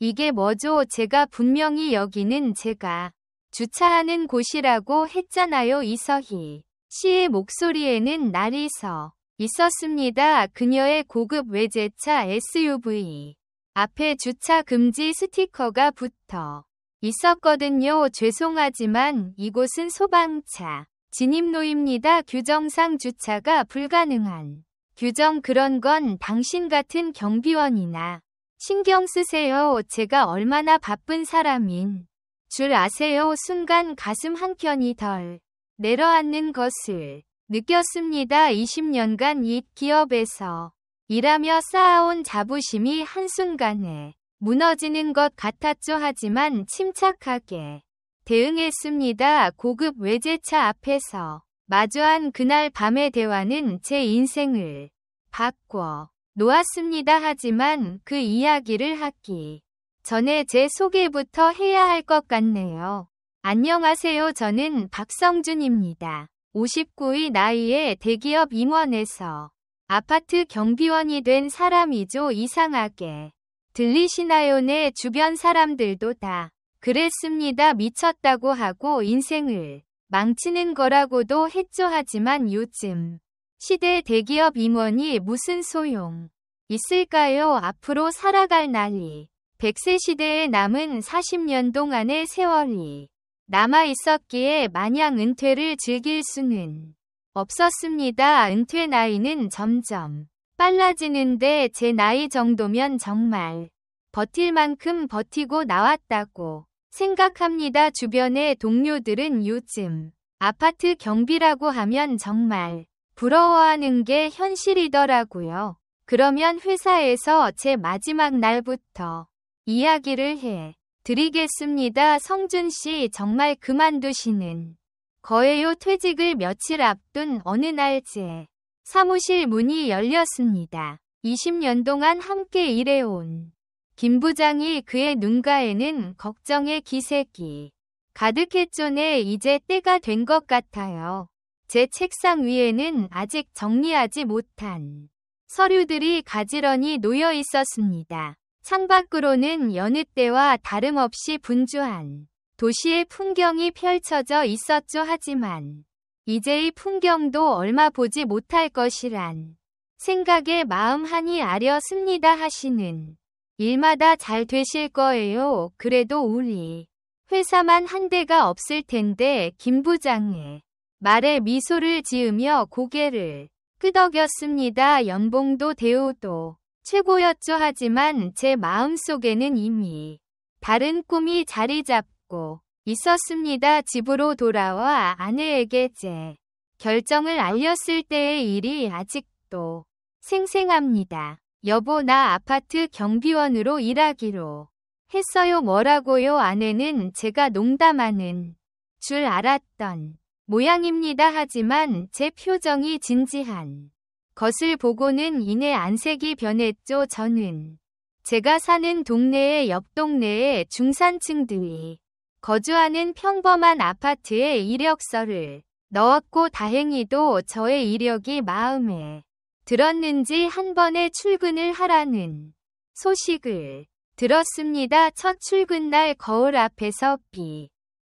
이게 뭐죠? 제가 분명히 여기는 제가 주차하는 곳이라고 했잖아요. 이서희 씨의 목소리에는 날이 서 있었습니다. 그녀의 고급 외제차 SUV 앞에 주차 금지 스티커가 붙어 있었거든요. 죄송하지만 이곳은 소방차 진입로입니다. 규정상 주차가 불가능한 규정 그런 건 당신 같은 경비원이나 신경 쓰세요. 제가 얼마나 바쁜 사람인 줄 아세요? 순간 가슴 한켠이 덜 내려앉는 것을 느꼈습니다. 20년간 이 기업에서 일하며 쌓아온 자부심이 한순간에 무너지는 것 같았죠. 하지만 침착하게 대응했습니다. 고급 외제차 앞에서 마주한 그날 밤의 대화는 제 인생을 바꿔 놓았습니다. 하지만 그 이야기를 하기 전에 제 소개부터 해야 할 것 같네요. 안녕하세요. 저는 박성준입니다. 59의 나이에 대기업 임원에서 아파트 경비원이 된 사람이죠. 이상하게 들리시나요? 내 주변 사람들도 다 그랬습니다. 미쳤다고 하고 인생을 망치는 거라고도 했죠. 하지만 요즘 시대 대기업 임원이 무슨 소용 있을까요? 앞으로 살아갈 나이 100세 시대에 남은 40년 동안의 세월이 남아 있었기에 마냥 은퇴를 즐길 수는 없었습니다. 은퇴 나이는 점점 빨라지는데 제 나이 정도면 정말 버틸 만큼 버티고 나왔다고 생각합니다. 주변의 동료들은 요즘 아파트 경비라고 하면 정말 부러워하는 게 현실이더라고요. 그러면 회사에서 제 마지막 날부터 이야기를 해 드리겠습니다. 성준 씨 정말 그만두시는 거예요? 퇴직을 며칠 앞둔 어느 날 제 사무실 문이 열렸습니다. 20년 동안 함께 일해온 김 부장이 그의 눈가에는 걱정의 기색이 가득했죠. 네, 이제 때가 된 것 같아요. 제 책상 위에는 아직 정리하지 못한 서류들이 가지런히 놓여 있었습니다. 창밖으로는 여느 때와 다름없이 분주한 도시의 풍경이 펼쳐져 있었죠. 하지만 이제 이 풍경도 얼마 보지 못할 것이란 생각에 마음 한이 아렸습니다. 하시는 일마다 잘 되실 거예요. 그래도 우리 회사만 한 대가 없을 텐데. 김 부장의 말에 미소를 지으며 고개를 끄덕였습니다. 연봉도 대우도 최고였죠. 하지만 제 마음속에는 이미 다른 꿈이 자리 잡고 있었습니다. 집으로 돌아와 아내에게 제 결정을 알렸을 때의 일이 아직도 생생합니다. 여보, 나 아파트 경비원으로 일하기로 했어요. 뭐라고요? 아내는 제가 농담하는 줄 알았던 모양입니다. 하지만 제 표정이 진지한 것을 보고는 이내 안색이 변했죠. 저는 제가 사는 동네의 옆 동네의 중산층들이 거주하는 평범한 아파트에 이력서를 넣었고 다행히도 저의 이력이 마음에 들었는지 한 번에 출근을 하라는 소식을 들었습니다. 첫 출근 날 거울 앞에서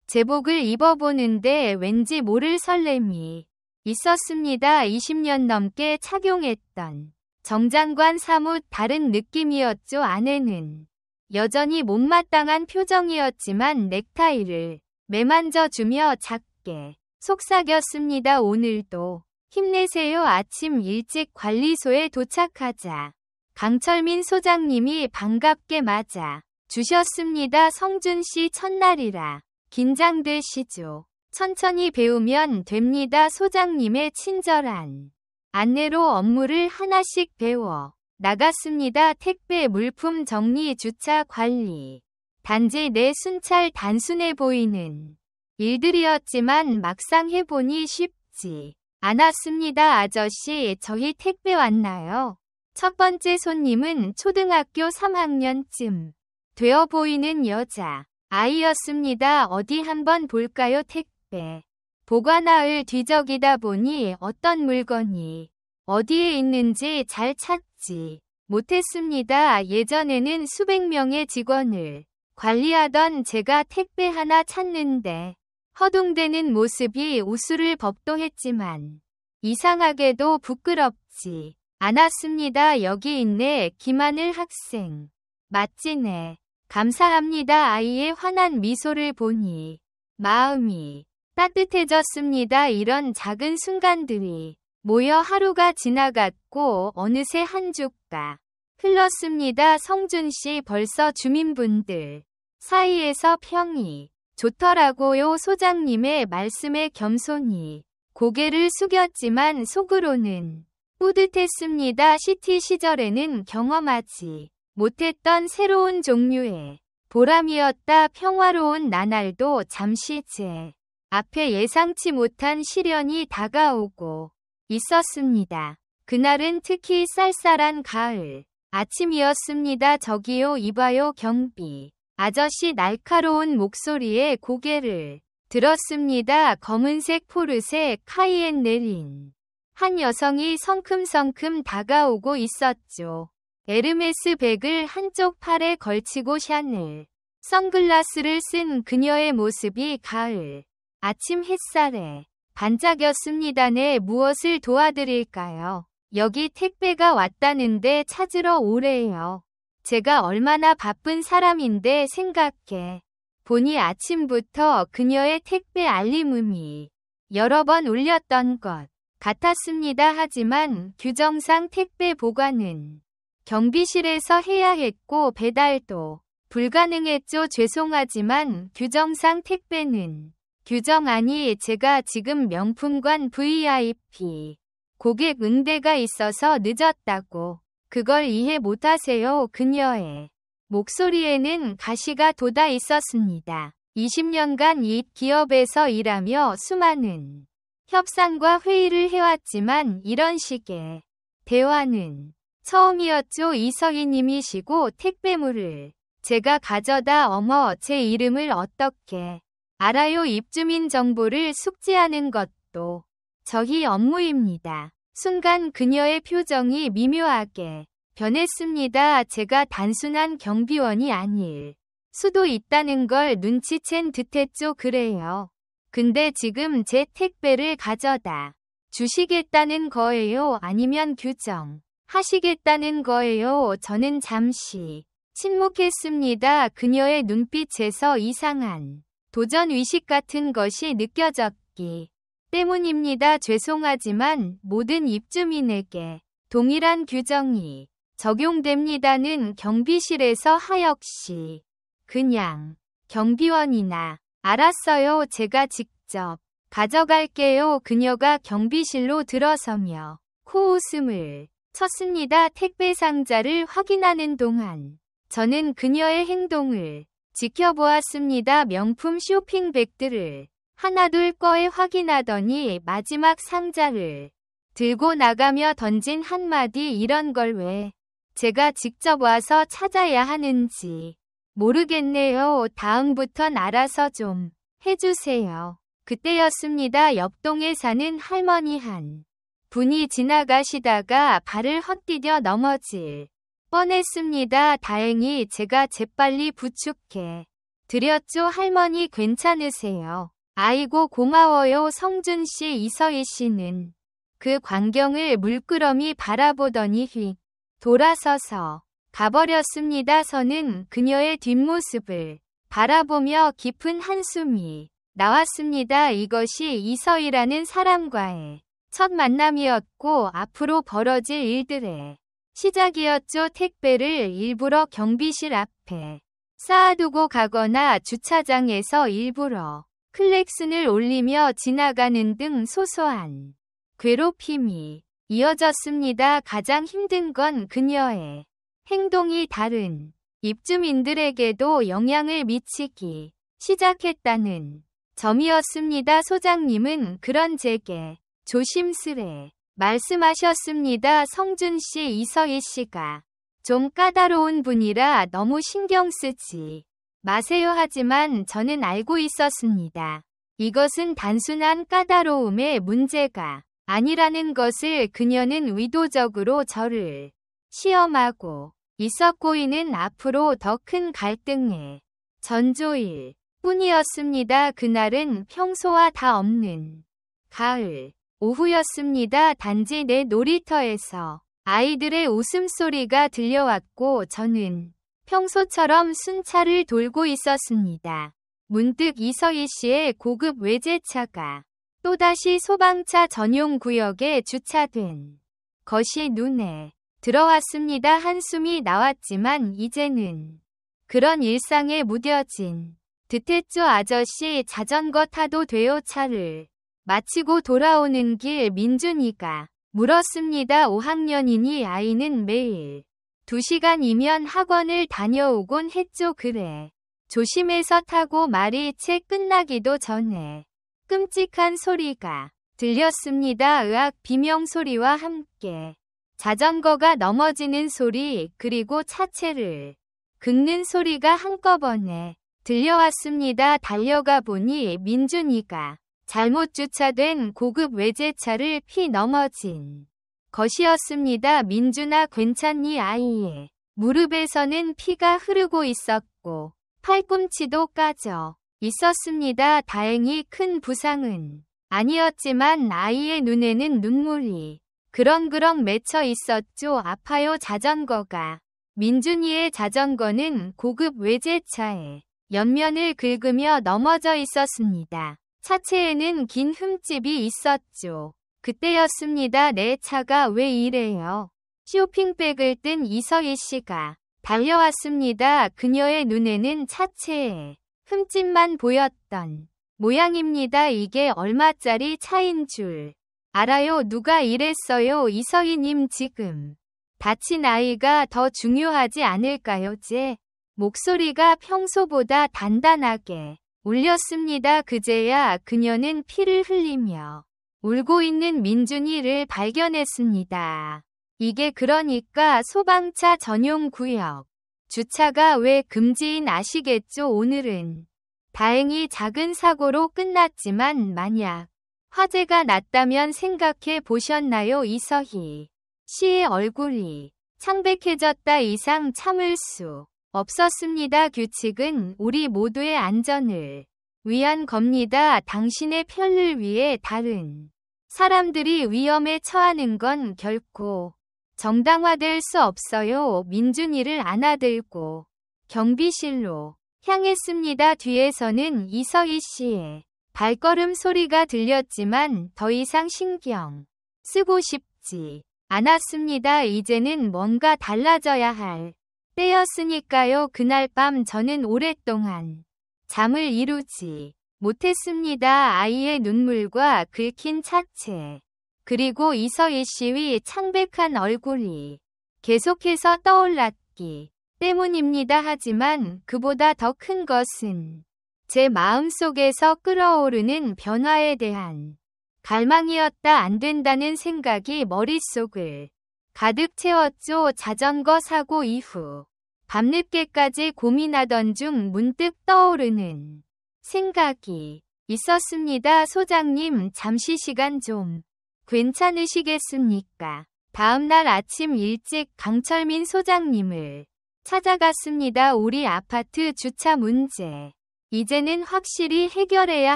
제복을 입어보는데 왠지 모를 설렘이 있었습니다. 20년 넘게 착용했던 정장과는 사뭇 다른 느낌이었죠. 아내는 여전히 못마땅한 표정이었지만 넥타이를 매만져주며 작게 속삭였습니다. 오늘도 힘내세요. 아침 일찍 관리소에 도착하자 강철민 소장님이 반갑게 맞아 주셨습니다. 성준 씨 첫날이라 긴장되시죠? 천천히 배우면 됩니다. 소장님의 친절한 안내로 업무를 하나씩 배워 나갔습니다. 택배 물품 정리 주차 관리. 단지 내 순찰 단순해 보이는 일들이었지만 막상 해보니 쉽지 않았습니다. 아저씨, 저희 택배 왔나요? 첫 번째 손님은 초등학교 3학년쯤 되어 보이는 여자 아이였습니다. 어디 한번 볼까요? 택배 보관함을 뒤적이다 보니 어떤 물건이 어디에 있는지 잘 찾지 못했습니다. 예전에는 수백 명의 직원을 관리하던 제가 택배 하나 찾는데 허둥대는 모습이 우스를 법도 했지만 이상하게도 부끄럽지 않았습니다. 여기 있네. 김하늘 학생. 맞지네. 감사합니다. 아이의 환한 미소를 보니 마음이 따뜻해졌습니다. 이런 작은 순간들이 모여 하루가 지나갔고 어느새 한 주가 흘렀습니다. 성준 씨 벌써 주민분들 사이에서 평이 좋더라고요. 소장님의 말씀에 겸손히 고개를 숙였지만 속으로는 뿌듯했습니다. 시티 시절에는 경험하지 못했던 새로운 종류의 보람이었다. 평화로운 나날도 잠시 제 앞에 예상치 못한 시련이 다가오고 있었습니다. 그날은 특히 쌀쌀한 가을 아침이었습니다. 저기요, 이봐요. 경비 아저씨 날카로운 목소리에 고개를 들었습니다. 검은색 포르쉐 카이엔 내린 한 여성이 성큼성큼 다가오고 있었죠. 에르메스 백을 한쪽 팔에 걸치고 샤넬 선글라스를 쓴 그녀의 모습이 가을 아침 햇살에 반짝였습니다. 네, 무엇을 도와드릴까요? 여기 택배가 왔다는데 찾으러 오래요. 제가 얼마나 바쁜 사람인데 생각해 보니 아침부터 그녀의 택배 알림음이 여러 번 울렸던 것 같았습니다. 하지만 규정상 택배 보관은 경비실에서 해야 했고 배달도 불가능했죠. 죄송하지만 규정상 택배는 규정 아니 제가 지금 명품관 VIP 고객 응대가 있어서 늦었다고 그걸 이해 못하세요. 그녀의 목소리에는 가시가 돋아 있었습니다. 20년간 이 기업에서 일하며 수많은 협상과 회의를 해왔지만 이런 식의 대화는 처음이었죠. 이서희님이시고 택배물을 제가 가져다 어머 제 이름을 어떻게 알아요? 입주민 정보를 숙지하는 것도 저희 업무입니다. 순간 그녀의 표정이 미묘하게 변했습니다. 제가 단순한 경비원이 아닐 수도 있다는 걸 눈치챈 듯했죠. 그래요. 근데 지금 제 택배를 가져다 주시겠다는 거예요? 아니면 규정 하시겠다는 거예요? 저는 잠시 침묵했습니다. 그녀의 눈빛에서 이상한 도전 의식 같은 것이 느껴졌기 때문입니다. 죄송하지만 모든 입주민에게 동일한 규정이 적용됩니다는 경비실에서 하역시 그냥 경비원이나 알았어요. 제가 직접 가져갈게요. 그녀가 경비실로 들어서며 코웃음을 쳤습니다. 택배 상자를 확인하는 동안 저는 그녀의 행동을 지켜보았습니다. 명품 쇼핑백들을 하나둘 꺼내 확인하더니 마지막 상자를 들고 나가며 던진 한마디 이런 걸 왜 제가 직접 와서 찾아야 하는지 모르겠네요. 다음부턴 알아서 좀 해주세요. 그때였습니다. 옆동에 사는 할머니 한 분이 지나가시다가 발을 헛디뎌 넘어질 뻔했습니다. 다행히 제가 재빨리 부축해 드렸죠. 할머니 괜찮으세요? 아이고 고마워요. 성준 씨, 이서희 씨는 그 광경을 물끄러미 바라보더니 휙 돌아서서 가버렸습니다. 저는 그녀의 뒷모습을 바라보며 깊은 한숨이 나왔습니다. 이것이 이서희라는 사람과의 첫 만남이었고 앞으로 벌어질 일들의 시작이었죠. 택배를 일부러 경비실 앞에 쌓아두고 가거나 주차장에서 일부러 클렉슨을 올리며 지나가는 등 소소한 괴롭힘이 이어졌습니다. 가장 힘든 건 그녀의 행동이 다른 입주민들에게도 영향을 미치기 시작했다는 점이었습니다. 소장님은 그런 제게 조심스레 말씀하셨습니다. 성준 씨, 이서희 씨가 좀 까다로운 분이라 너무 신경 쓰지 마세요. 하지만 저는 알고 있었습니다. 이것은 단순한 까다로움의 문제가 아니라는 것을. 그녀는 의도적으로 저를 시험하고 있었고 이는 앞으로 더 큰 갈등의 전조일 뿐이었습니다. 그날은 평소와 다 없는 가을 오후였습니다. 단지 내 놀이터에서 아이들의 웃음소리가 들려왔고 저는 평소처럼 순찰을 돌고 있었습니다. 문득 이서희 씨의 고급 외제차가 또다시 소방차 전용 구역에 주차된 것이 눈에 들어왔습니다. 한숨이 나왔지만 이제는 그런 일상에 무뎌진 듯했죠. 아저씨 자전거 타도 돼요? 차를 마치고 돌아오는 길 민준이가 물었습니다. 5학년이니 아이는 매일 2시간이면 학원을 다녀오곤 했죠. 그래. 조심해서 타고 말이 채 끝나기도 전에 끔찍한 소리가 들렸습니다. 으악 비명소리와 함께 자전거가 넘어지는 소리 그리고 차체를 긁는 소리가 한꺼번에 들려왔습니다. 달려가 보니 민준이가 잘못 주차된 고급 외제차를 피 넘어진 것이었습니다. 민준아 괜찮니? 아이의 무릎에서는 피가 흐르고 있었고 팔꿈치도 까져 있었습니다. 다행히 큰 부상은 아니었지만 아이의 눈에는 눈물이 그렁그렁 맺혀 있었죠. 아파요. 자전거가 민준이의 자전거는 고급 외제차의 옆면을 긁으며 넘어져 있었습니다. 차체에는 긴 흠집이 있었죠. 그때였습니다. 내 차가 왜 이래요? 쇼핑백을 뜬 이서희 씨가 달려왔습니다. 그녀의 눈에는 차체에 흠집만 보였던 모양입니다. 이게 얼마짜리 차인 줄 알아요? 누가 이랬어요? 이서희님 지금 다친 아이가 더 중요하지 않을까요? 제 목소리가 평소보다 단단하게 울렸습니다. 그제야 그녀는 피를 흘리며 울고 있는 민준이를 발견했습니다. 이게 그러니까 소방차 전용 구역 주차가 왜 금지인 아시겠죠? 오늘은 다행히 작은 사고로 끝났지만 만약 화재가 났다면 생각해 보셨나요? 이서희 씨의 얼굴이 창백해졌다. 이상 참을 수 없었습니다. 규칙은 우리 모두의 안전을 위한 겁니다. 당신의 편을 위해 다른 사람들이 위험에 처하는 건 결코 정당화될 수 없어요. 민준이를 안아들고 경비실로 향했습니다. 뒤에서는 이서희 씨의 발걸음 소리가 들렸지만 더 이상 신경 쓰고 싶지 않았습니다. 이제는 뭔가 달라져야 할 때였으니까요. 그날 밤 저는 오랫동안 잠을 이루지 못했습니다. 아이의 눈물과 긁힌 차체 그리고 이서희 씨의 창백한 얼굴이 계속해서 떠올랐기 때문입니다. 하지만 그보다 더 큰 것은 제 마음속에서 끓어오르는 변화에 대한 갈망이었다. 안 된다는 생각이 머릿속을 가득 채웠죠. 자전거 사고 이후 밤늦게까지 고민하던 중 문득 떠오르는 생각이 있었습니다. 소장님, 잠시 시간 좀 괜찮으시겠습니까? 다음날 아침 일찍 강철민 소장님을 찾아갔습니다. 우리 아파트 주차 문제 이제는 확실히 해결해야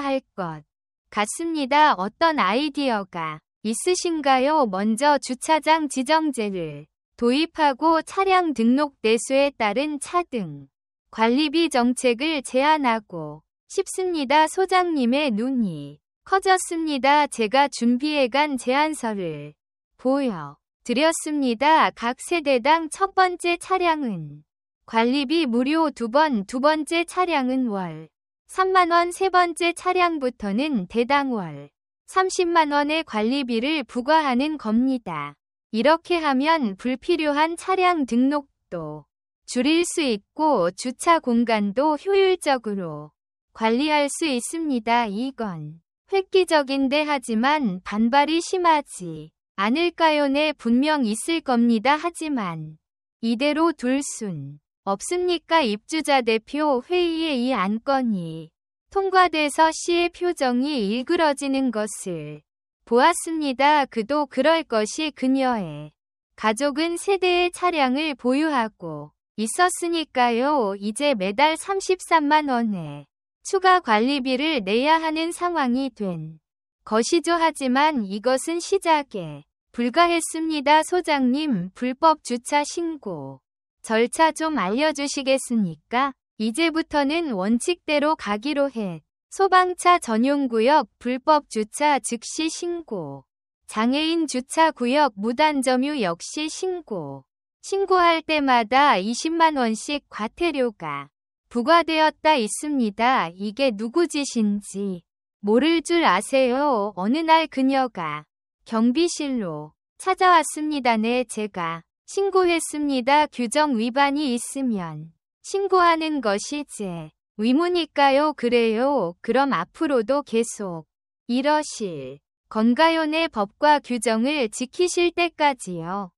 할 것 같습니다. 어떤 아이디어가 있으신가요? 먼저 주차장 지정제를 도입하고 차량 등록 대수에 따른 차등 관리비 정책을 제안하고 싶습니다. 소장님의 눈이 커졌습니다. 제가 준비해간 제안서를 보여드렸습니다. 각 세대당 첫 번째 차량은 관리비 무료 두 번째 차량은 월 3만원, 세 번째 차량부터는 대당 월 30만원의 관리비를 부과하는 겁니다. 이렇게 하면 불필요한 차량 등록도 줄일 수 있고 주차 공간도 효율적으로 관리할 수 있습니다. 이건 획기적인데 하지만 반발이 심하지 않을까요? 네, 분명 있을 겁니다. 하지만 이대로 둘 순 없습니까? 입주자 대표 회의에 이 안건이 통과돼서 씨의 표정이 일그러지는 것을 보았습니다. 그도 그럴 것이 그녀의 가족은 세대의 차량을 보유하고 있었으니까요. 이제 매달 33만 원의 추가 관리비를 내야 하는 상황이 된 것이죠. 하지만 이것은 시작에 불과했습니다. 소장님, 불법 주차 신고 절차 좀 알려주시겠습니까? 이제부터는 원칙대로 가기로 해. 소방차 전용구역 불법 주차 즉시 신고. 장애인 주차 구역 무단 점유 역시 신고. 신고할 때마다 20만 원씩 과태료가 부과되었다 있습니다. 이게 누구 짓인지 모를 줄 아세요? 어느 날 그녀가 경비실로 찾아왔습니다. 네, 제가 신고했습니다. 규정 위반이 있으면 신고하는 것이 제 의무니까요. 그래요. 그럼 앞으로도 계속 이러실 건가요? 네, 법과 규정을 지키실 때까지요.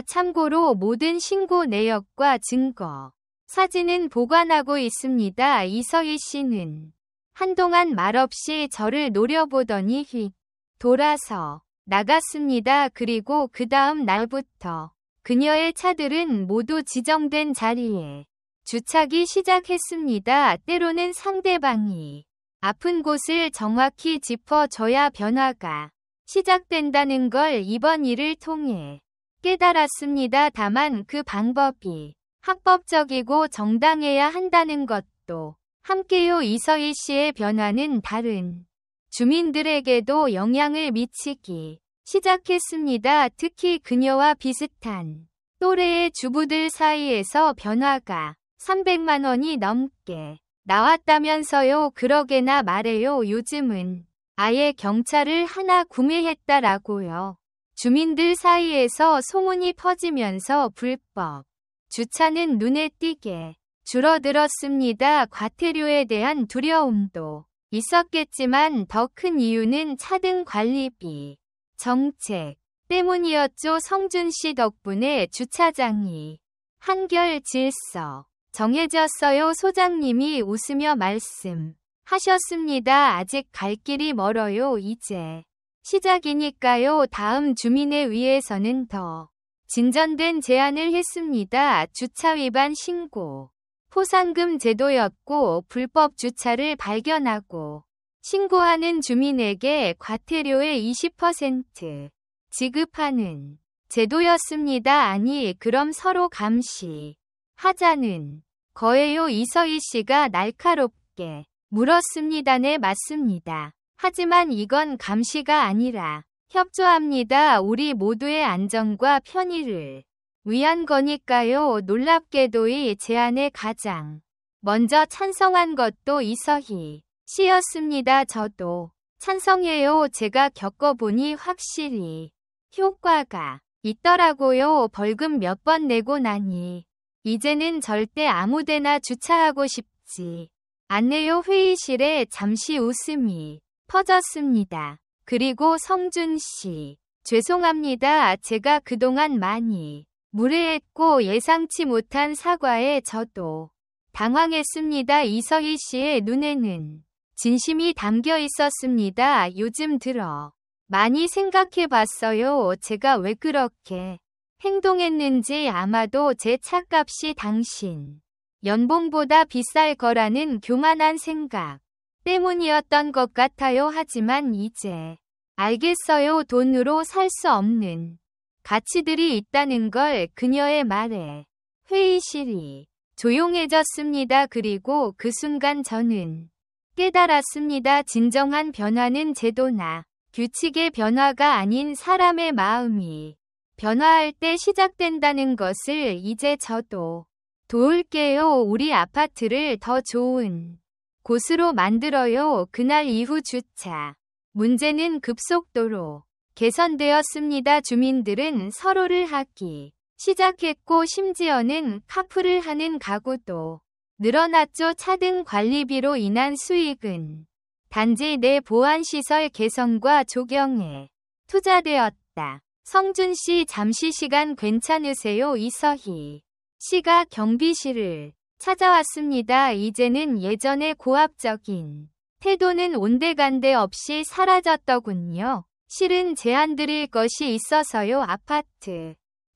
참고로 모든 신고 내역과 증거, 사진은 보관하고 있습니다. 이서희 씨는 한동안 말없이 저를 노려보더니 휙 돌아서 나갔습니다. 그리고 그 다음 날부터 그녀의 차들은 모두 지정된 자리에 주차기 시작했습니다. 때로는 상대방이 아픈 곳을 정확히 짚어줘야 변화가 시작된다는 걸 이번 일을 통해 깨달았습니다. 다만 그 방법이 합법적이고 정당해야 한다는 것도 함께요. 이서희 씨의 변화는 다른 주민들에게도 영향을 미치기 시작했습니다. 특히 그녀와 비슷한 또래의 주부들 사이에서 변화가 300만 원이 넘게 나왔다면서요. 그러게나 말해요. 요즘은 아예 경찰을 하나 구매했다라고요. 주민들 사이에서 소문이 퍼지면서 불법 주차는 눈에 띄게 줄어들었습니다. 과태료에 대한 두려움도 있었겠지만 더 큰 이유는 차등 관리비 정책 때문이었죠. 성준 씨 덕분에 주차장이 한결 질서 정해졌어요. 소장님이 웃으며 말씀하셨습니다. 아직 갈 길이 멀어요. 이제 시작이니까요. 다음 주민에 위해서는 더 진전된 제안을 했습니다. 주차 위반 신고 포상금 제도였고 불법 주차를 발견하고 신고하는 주민에게 과태료의 20% 지급하는 제도였습니다. 아니, 그럼 서로 감시 하자는 거예요. 이서희 씨가 날카롭게 물었습니다. 네, 맞습니다. 하지만 이건 감시가 아니라 협조합니다. 우리 모두의 안전과 편의를 위한 거니까요. 놀랍게도 이 제안에 가장 먼저 찬성한 것도 이서희 씨였습니다. 저도 찬성해요. 제가 겪어보니 확실히 효과가 있더라고요. 벌금 몇 번 내고 나니 이제는 절대 아무데나 주차하고 싶지 않네요. 회의실에 잠시 웃음이 퍼졌습니다. 그리고 성준 씨, 죄송합니다. 제가 그동안 많이 무례했고 예상치 못한 사과에 저도 당황했습니다. 이서희 씨의 눈에는 진심이 담겨 있었습니다. 요즘 들어 많이 생각해 봤어요. 제가 왜 그렇게 행동했는지. 아마도 제 차값이 당신 연봉보다 비쌀 거라는 교만한 생각 때문이었던 것 같아요. 하지만 이제 알겠어요. 돈으로 살 수 없는 가치들이 있다는 걸. 그녀의 말에 회의실이 조용해졌습니다. 그리고 그 순간 저는 깨달았습니다. 진정한 변화는 제도나 규칙의 변화가 아닌 사람의 마음이 변화할 때 시작된다는 것을 이제 저도 도울게요. 우리 아파트를 더 좋은 곳으로 만들어요. 그날 이후 주차 문제는 급속도로 개선되었습니다. 주민들은 서로를 하기 시작했고 심지어는 카풀을 하는 가구도 늘어났죠. 차등 관리비로 인한 수익은 단지 내 보안시설 개선과 조경에 투자되었다. 성준 씨, 잠시 시간 괜찮으세요? 이서희 씨가 경비실을 찾아왔습니다. 이제는 예전의 고압적인 태도는 온데간데 없이 사라졌더군요. 실은 제안 드릴 것이 있어서요. 아파트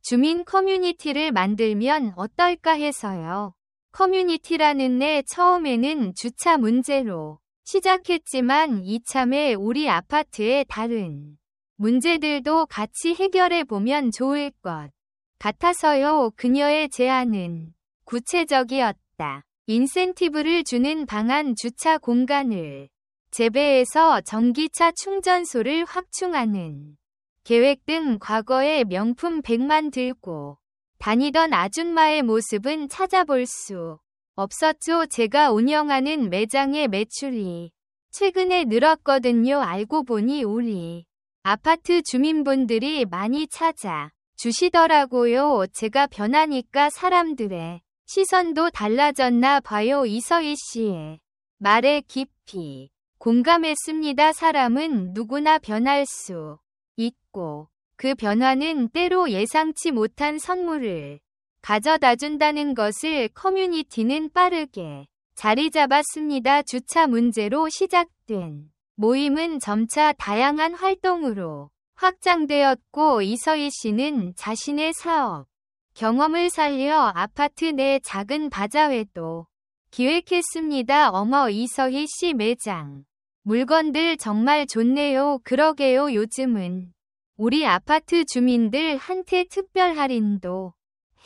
주민 커뮤니티를 만들면 어떨까 해서요. 커뮤니티라는 내 처음에는 주차 문제로 시작했지만 이참에 우리 아파트의 다른 문제들도 같이 해결해 보면 좋을 것 같아서요. 그녀의 제안은 구체적이었다. 인센티브를 주는 방안, 주차 공간을 재배해서 전기차 충전소를 확충하는 계획 등. 과거의 명품 백만 들고 다니던 아줌마의 모습은 찾아볼 수 없었죠. 제가 운영하는 매장의 매출이 최근에 늘었거든요. 알고 보니 우리 아파트 주민분들이 많이 찾아 주시더라고요. 제가 변하니까 사람들의 시선도 달라졌나 봐요. 이서희 씨의 말에 깊이 공감했습니다. 사람은 누구나 변할 수 있고 그 변화는 때로 예상치 못한 선물을 가져다 준다는 것을 커뮤니티는 빠르게 자리 잡았습니다. 주차 문제로 시작된 모임은 점차 다양한 활동으로 확장되었고 이서희 씨는 자신의 사업 경험을 살려 아파트 내 작은 바자회도 기획했습니다. 어머, 이서희 씨 매장 물건들 정말 좋네요. 그러게요. 요즘은 우리 아파트 주민들한테 특별 할인도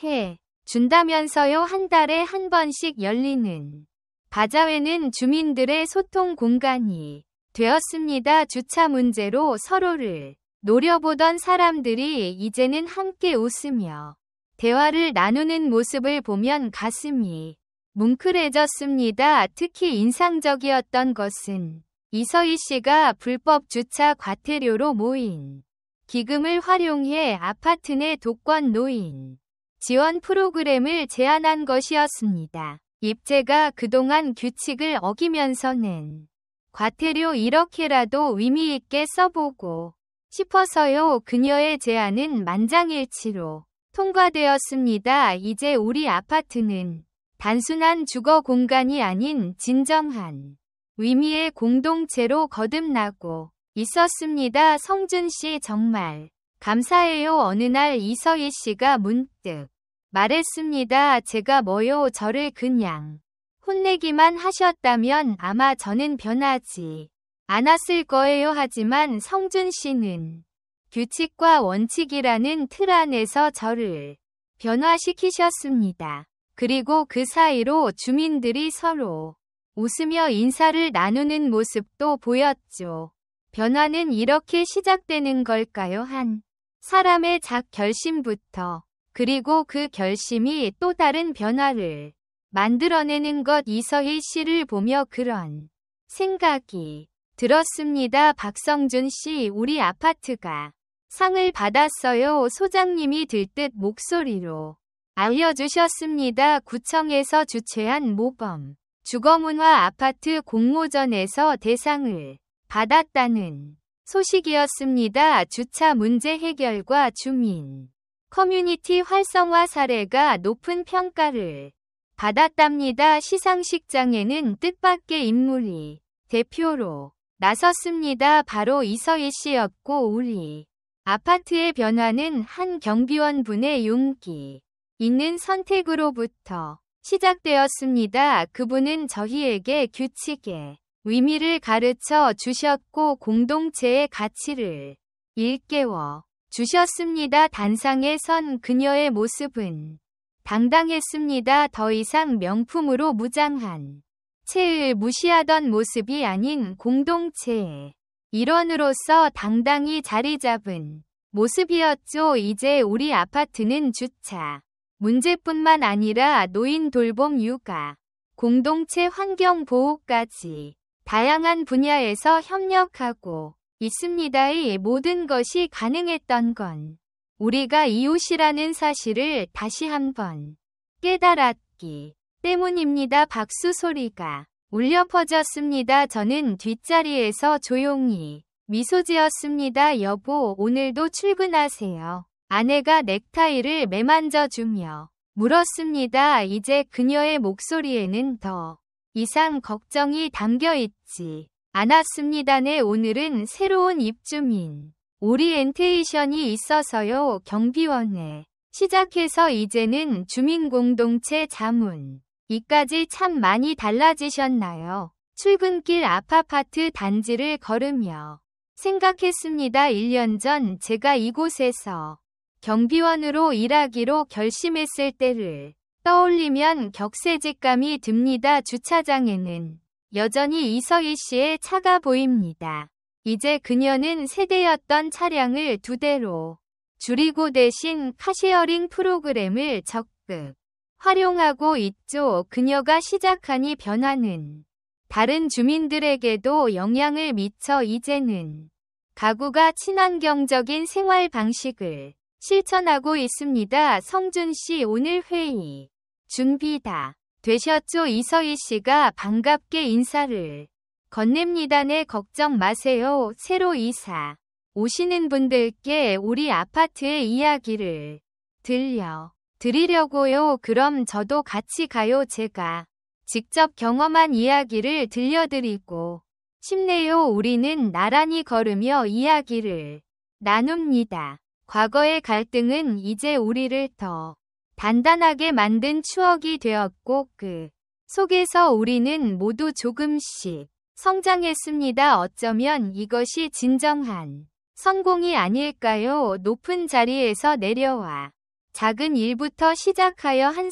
해 준다면서요. 한 달에 한 번씩 열리는 바자회는 주민들의 소통 공간이 되었습니다. 주차 문제로 서로를 노려보던 사람들이 이제는 함께 웃으며 대화를 나누는 모습을 보면 가슴이 뭉클해졌습니다. 특히 인상적이었던 것은 이서희 씨가 불법 주차 과태료로 모인 기금을 활용해 아파트 내 독거노인 노인 지원 프로그램을 제안한 것이었습니다. 입제가 그동안 규칙을 어기면서 낸 과태료 이렇게라도 의미 있게 써보고 싶어서요. 그녀의 제안은 만장일치로 통과되었습니다. 이제 우리 아파트는 단순한 주거 공간이 아닌 진정한 의미의 공동체로 거듭나고 있었습니다. 성준 씨 정말 감사해요. 어느 날 이서희 씨가 문득 말했습니다. 제가 뭐요? 저를 그냥 혼내기만 하셨다면 아마 저는 변하지 않았을 거예요. 하지만 성준 씨는 규칙과 원칙이라는 틀 안에서 저를 변화시키셨습니다. 그리고 그 사이로 주민들이 서로 웃으며 인사를 나누는 모습도 보였죠. 변화는 이렇게 시작되는 걸까요? 한 사람의 작 결심부터, 그리고 그 결심이 또 다른 변화를 만들어내는 것. 이서희 씨를 보며 그런 생각이 들었습니다. 박성준 씨, 우리 아파트가 상을 받았어요. 소장님이 들뜬 목소리로 알려주셨습니다. 구청에서 주최한 모범 주거문화 아파트 공모전에서 대상을 받았다는 소식이었습니다. 주차 문제 해결과 주민 커뮤니티 활성화 사례가 높은 평가를 받았답니다. 시상식장에는 뜻밖의 인물이 대표로 나섰습니다. 바로 이서희 씨였고 우리 아파트의 변화는 한 경비원분의 용기 있는 선택으로부터 시작되었습니다. 그분은 저희에게 규칙의 의미를 가르쳐 주셨고 공동체의 가치를 일깨워 주셨습니다. 단상에 선 그녀의 모습은 당당했습니다. 더 이상 명품으로 무장한 채을 무시하던 모습이 아닌 공동체의 일원으로서 당당히 자리 잡은 모습이었죠. 이제 우리 아파트는 주차 문제뿐만 아니라 노인 돌봄, 육아, 공동체 환경 보호까지 다양한 분야에서 협력하고 있습니다. 이 모든 것이 가능했던 건 우리가 이웃이라는 사실을 다시 한번 깨달았기 때문입니다. 박수 소리가 울려 퍼졌습니다. 저는 뒷자리에서 조용히 미소 지었습니다. 여보, 오늘도 출근하세요? 아내가 넥타이를 매만져주며 물었습니다. 이제 그녀의 목소리에는 더 이상 걱정이 담겨 있지 않았습니다. 네, 오늘은 새로운 입주민 오리엔테이션이 있어서요. 경비원의 시작해서 이제는 주민공동체 자문. 이까지 참 많이 달라지셨나요? 출근길 앞 아파트 단지를 걸으며 생각했습니다. 1년 전 제가 이곳에서 경비원으로 일하기로 결심했을 때를 떠올리면 격세짓감이 듭니다. 주차장에는 여전히 이서희 씨의 차가 보입니다. 이제 그녀는 세대였던 차량을 2대로 줄이고 대신 카쉐어링 프로그램을 적극 활용하고 있죠. 그녀가 시작한 이 변화는 다른 주민들에게도 영향을 미쳐 이제는 가구가 친환경적인 생활 방식을 실천하고 있습니다. 성준 씨 오늘 회의 준비 다 되셨죠? 이서희 씨가 반갑게 인사를 건넵니다. 네, 걱정 마세요. 새로 이사 오시는 분들께 우리 아파트의 이야기를 들려 드리려고요. 그럼 저도 같이 가요. 제가 직접 경험한 이야기를 들려드리고 싶네요. 우리는 나란히 걸으며 이야기를 나눕니다. 과거의 갈등은 이제 우리를 더 단단하게 만든 추억이 되었고 그 속에서 우리는 모두 조금씩 성장했습니다. 어쩌면 이것이 진정한 성공이 아닐까요? 높은 자리에서 내려와 작은 일부터 시작하여 한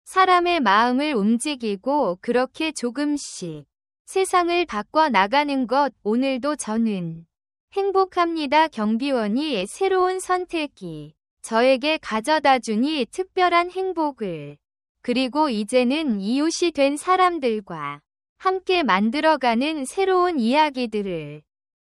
사람의 마음을 움직이고 그렇게 조금씩 세상을 바꿔 나가는 것. 오늘도 저는 행복합니다. 경비원이 새로운 선택이 저에게 가져다 주니 특별한 행복을. 그리고 이제는 이웃이 된 사람들과 함께 만들어가는 새로운 이야기들을